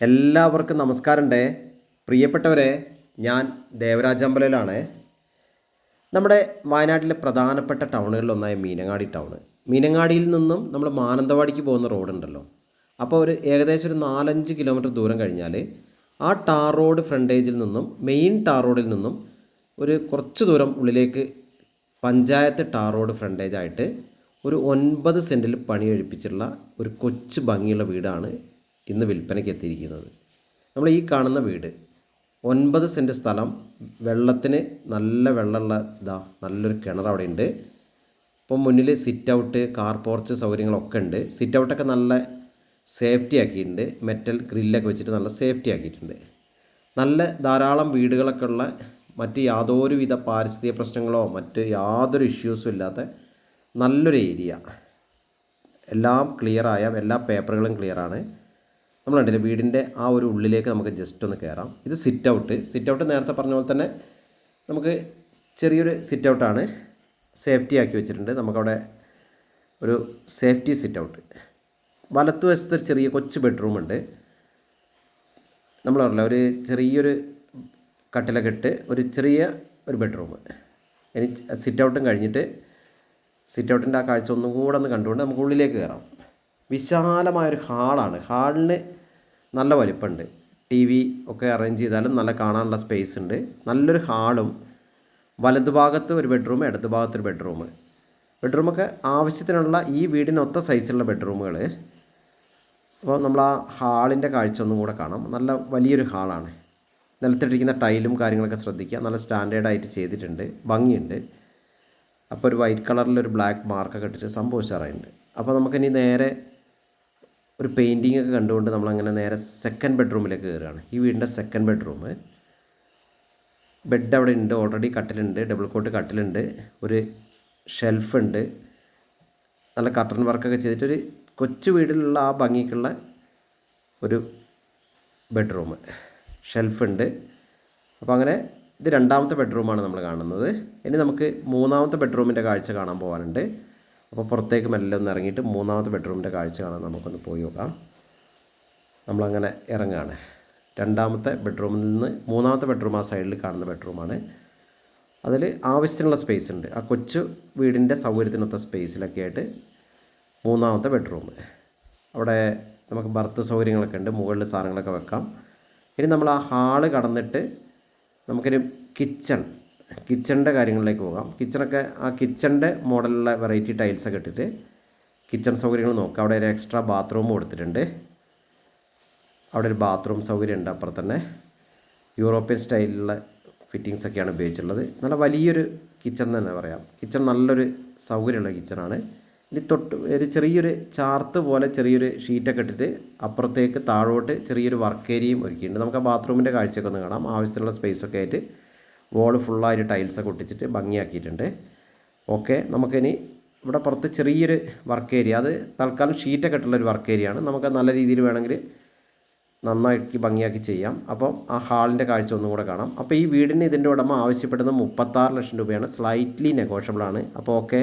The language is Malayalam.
എല്ലാവർക്കും നമസ്കാരമുണ്ടേ. പ്രിയപ്പെട്ടവരെ, ഞാൻ ദേവരാജമ്പലയിലാണ്. നമ്മുടെ വയനാട്ടിലെ പ്രധാനപ്പെട്ട ടൗണുകളിലൊന്നായ മീനങ്ങാടി ടൗണ്. മീനങ്ങാടിയിൽ നിന്നും നമ്മൾ മാനന്തവാടിക്ക് പോകുന്ന റോഡുണ്ടല്ലോ, അപ്പോൾ ഏകദേശം ഒരു 4-5 കിലോമീറ്റർ ദൂരം കഴിഞ്ഞാൽ ആ ടാർ റോഡ് ഫ്രണ്ടേജിൽ നിന്നും മെയിൻ ടാർ റോഡിൽ നിന്നും ഒരു കുറച്ച് ദൂരം ഉള്ളിലേക്ക് പഞ്ചായത്ത് ടാർ റോഡ് ഫ്രണ്ടേജായിട്ട് ഒരു 9 സെൻറ്റിൽ പണി കഴിപ്പിച്ചിട്ടുള്ള ഒരു കൊച്ചു ഭംഗിയുള്ള വീടാണ് ഇന്ന് വിൽപ്പനയ്ക്ക് എത്തിയിരിക്കുന്നത്. നമ്മൾ ഈ കാണുന്ന വീട് 9 സെൻറ്റ് സ്ഥലം, വെള്ളത്തിന് നല്ല വെള്ളമുള്ള നല്ലൊരു കിണർ അവിടെ ഉണ്ട്. ഇപ്പം മുന്നിൽ സിറ്റ് ഔട്ട്, കാർ പോർച്ച് സൗകര്യങ്ങളൊക്കെ ഉണ്ട്. സിറ്റ് ഔട്ടൊക്കെ നല്ല സേഫ്റ്റി ആക്കിയിട്ടുണ്ട്. മെറ്റൽ ഗ്രില്ലൊക്കെ വെച്ചിട്ട് നല്ല സേഫ്റ്റി ആക്കിയിട്ടുണ്ട്. നല്ല ധാരാളം വീടുകളൊക്കെ ഉള്ള, മറ്റ് യാതൊരുവിധ പാരിസ്ഥിതിക പ്രശ്നങ്ങളോ മറ്റ് യാതൊരു ഇഷ്യൂസും ഇല്ലാത്ത നല്ലൊരു ഏരിയ. എല്ലാം ക്ലിയറായ, എല്ലാ പേപ്പറുകളും ക്ലിയറാണ്. നമ്മൾ കണ്ടില്ലേ, വീടിൻ്റെ ആ ഒരു ഉള്ളിലേക്ക് നമുക്ക് ജസ്റ്റ് ഒന്ന് കയറാം. ഇത് സിറ്റ് ഔട്ട് നേരത്തെ പറഞ്ഞ പോലെ തന്നെ നമുക്ക് ചെറിയൊരു സിറ്റ് ഔട്ടാണ്, സേഫ്റ്റി ആക്കി വെച്ചിട്ടുണ്ട്. നമുക്കവിടെ ഒരു സേഫ്റ്റി സിറ്റ് ഔട്ട്. വലത്തുവശത്ത് ഒരു ചെറിയ കൊച്ചു ബെഡ്റൂമുണ്ട്. നമ്മൾ പറഞ്ഞില്ല, ഒരു ചെറിയൊരു കട്ടിലൊക്കെ ഇട്ട് ഒരു ബെഡ്റൂം. ഇനി സിറ്റ് ഔട്ടും കഴിഞ്ഞിട്ട് സിറ്റ് ഔട്ടിൻ്റെ ആ കാഴ്ച ഒന്നും കൂടെ ഒന്ന് കണ്ടുകൊണ്ട് നമുക്ക് ഉള്ളിലേക്ക് കയറാം. വിശാലമായൊരു ഹാളാണ്. ഹാളിന് നല്ല വലിപ്പമുണ്ട്. ടി വി ഒക്കെ അറേഞ്ച് ചെയ്താലും നല്ല കാണാനുള്ള സ്പേസ് ഉണ്ട്. നല്ലൊരു ഹാളും, വലതുഭാഗത്ത് ഒരു ബെഡ്റൂം, ഇടതു ഭാഗത്തൊരു ബെഡ്റൂമൊക്കെ ആവശ്യത്തിനുള്ള ഈ വീടിനൊത്ത സൈസിലുള്ള ബെഡ്റൂമുകൾ. അപ്പോൾ നമ്മൾ ആ ഹാളിൻ്റെ കാഴ്ച ഒന്നും കൂടെ കാണാം. നല്ല വലിയൊരു ഹാളാണ്. നിലത്തിട്ടിരിക്കുന്ന ടൈലും കാര്യങ്ങളൊക്കെ ശ്രദ്ധിക്കുക, നല്ല സ്റ്റാൻഡേർഡായിട്ട് ചെയ്തിട്ടുണ്ട്, ഭംഗിയുണ്ട്. അപ്പോൾ ഒരു വൈറ്റ് കളറിലൊരു ബ്ലാക്ക് മാർക്കൊക്കെ ഇട്ടിട്ട് സംഭവിച്ചാറുണ്ട്. അപ്പോൾ നമുക്കിനി നേരെ ഒരു പെയിൻറ്റിങ് ഒക്കെ കണ്ടുകൊണ്ട് നമ്മളങ്ങനെ നേരെ സെക്കൻഡ് ബെഡ്റൂമിലേക്ക് കയറുകയാണ്. ഈ വീടിൻ്റെ സെക്കൻഡ് ബെഡ്റൂം. ബെഡ് അവിടെ ഉണ്ട്, ഓൾറെഡി കട്ടിലുണ്ട്, ഡബിൾ കോട്ട് കട്ടിലുണ്ട്, ഒരു ഷെൽഫുണ്ട്, നല്ല കർട്ടൻ വർക്കൊക്കെ ചെയ്തിട്ടൊരു കൊച്ചു വീട്ടിലുള്ള ആ ഭംഗിക്കുള്ള ഒരു ബെഡ്റൂം. ഷെൽഫുണ്ട്. അപ്പോൾ അങ്ങനെ ഇത് രണ്ടാമത്തെ ബെഡ്റൂമാണ് നമ്മൾ കാണുന്നത്. ഇനി നമുക്ക് മൂന്നാമത്തെ ബെഡ്റൂമിൻ്റെ കാഴ്ച കാണാൻ പോകാനുണ്ട്. അപ്പോൾ പുറത്തേക്ക് മെല്ലെ ഒന്ന് ഇറങ്ങിയിട്ട് മൂന്നാമത്തെ ബെഡ്റൂമിൻ്റെ കാഴ്ച കാണാൻ നമുക്കൊന്ന് പോയി നോക്കാം. നമ്മളങ്ങനെ ഇറങ്ങുകയാണ്. രണ്ടാമത്തെ ബെഡ്റൂമിൽ നിന്ന് മൂന്നാമത്തെ ബെഡ്റൂം ആ സൈഡിൽ കാണുന്ന ബെഡ്റൂമാണ്. അതിൽ ആവശ്യത്തിനുള്ള സ്പേസ് ഉണ്ട്. ആ കൊച്ചു വീടിൻ്റെ സൗകര്യത്തിനൊത്ത സ്പേസിലൊക്കെ ആയിട്ട് മൂന്നാമത്തെ ബെഡ്റൂം. അവിടെ നമുക്ക് ബർത്ത് സൗകര്യങ്ങളൊക്കെ ഉണ്ട്, മുകളിൽ സാധനങ്ങളൊക്കെ വെക്കാം. ഇനി നമ്മൾ ആ ഹാള് കടന്നിട്ട് നമുക്കൊരു കിച്ചണിൻ്റെ കാര്യങ്ങളിലേക്ക് പോകാം. ആ കിച്ചണിൻ്റെ മോഡലുള്ള വെറൈറ്റി ടൈൽസൊക്കെ ഇട്ടിട്ട് കിച്ചൺ സൗകര്യങ്ങൾ നോക്കാം. അവിടെ ഒരു എക്സ്ട്രാ ബാത്റൂം കൊടുത്തിട്ടുണ്ട്. അവിടെ ഒരു ബാത്റൂം സൗകര്യം ഉണ്ട്. അപ്പുറത്ത് തന്നെ യൂറോപ്യൻ സ്റ്റൈലിലുള്ള ഫിറ്റിങ്സൊക്കെയാണ് ഉപയോഗിച്ചിട്ടുള്ളത്. നല്ല വലിയൊരു കിച്ചൺ തന്നെ പറയാം. കിച്ചൺ നല്ലൊരു സൗകര്യമുള്ള കിച്ചണാണ്. ഇനി ഒരു ചെറിയൊരു ചാർത്ത് പോലെ ചെറിയൊരു ഷീറ്റൊക്കെ ഇട്ടിട്ട് അപ്പുറത്തേക്ക് താഴോട്ട് ചെറിയൊരു വർക്ക് ഏരിയയും ഒരുക്കിയിട്ടുണ്ട്. നമുക്ക് ആ ബാത്റൂമിൻ്റെ കാഴ്ചയൊക്കെ ഒന്ന് കാണാം. ആവശ്യത്തിനുള്ള സ്പേസൊക്കെ ആയിട്ട് വോള് ഫുള്ളായിട്ട് ടൈൽസൊക്കെ ഒട്ടിച്ചിട്ട് ഭംഗിയാക്കിയിട്ടുണ്ട്. ഓക്കെ, നമുക്കിനി ഇവിടെ പുറത്ത് ചെറിയൊരു വർക്ക് ഏരിയ, അത് തൽക്കാലം ഷീറ്റൊക്കെ ഇട്ടുള്ളൊരു വർക്ക് ഏരിയയാണ്. നമുക്ക് നല്ല രീതിയിൽ വേണമെങ്കിൽ നന്നാക്കി ഭംഗിയാക്കി ചെയ്യാം. അപ്പം ആ ഹാളിൻ്റെ കാഴ്ച ഒന്നും കൂടെ കാണാം. അപ്പോൾ ഈ വീടിന് ഇതിൻ്റെ ഉടമ ആവശ്യപ്പെടുന്നത് 36 ലക്ഷം രൂപയാണ്. സ്ലൈറ്റ്ലി നെഗോഷ്യബിളാണ്. അപ്പോൾ ഓക്കെ.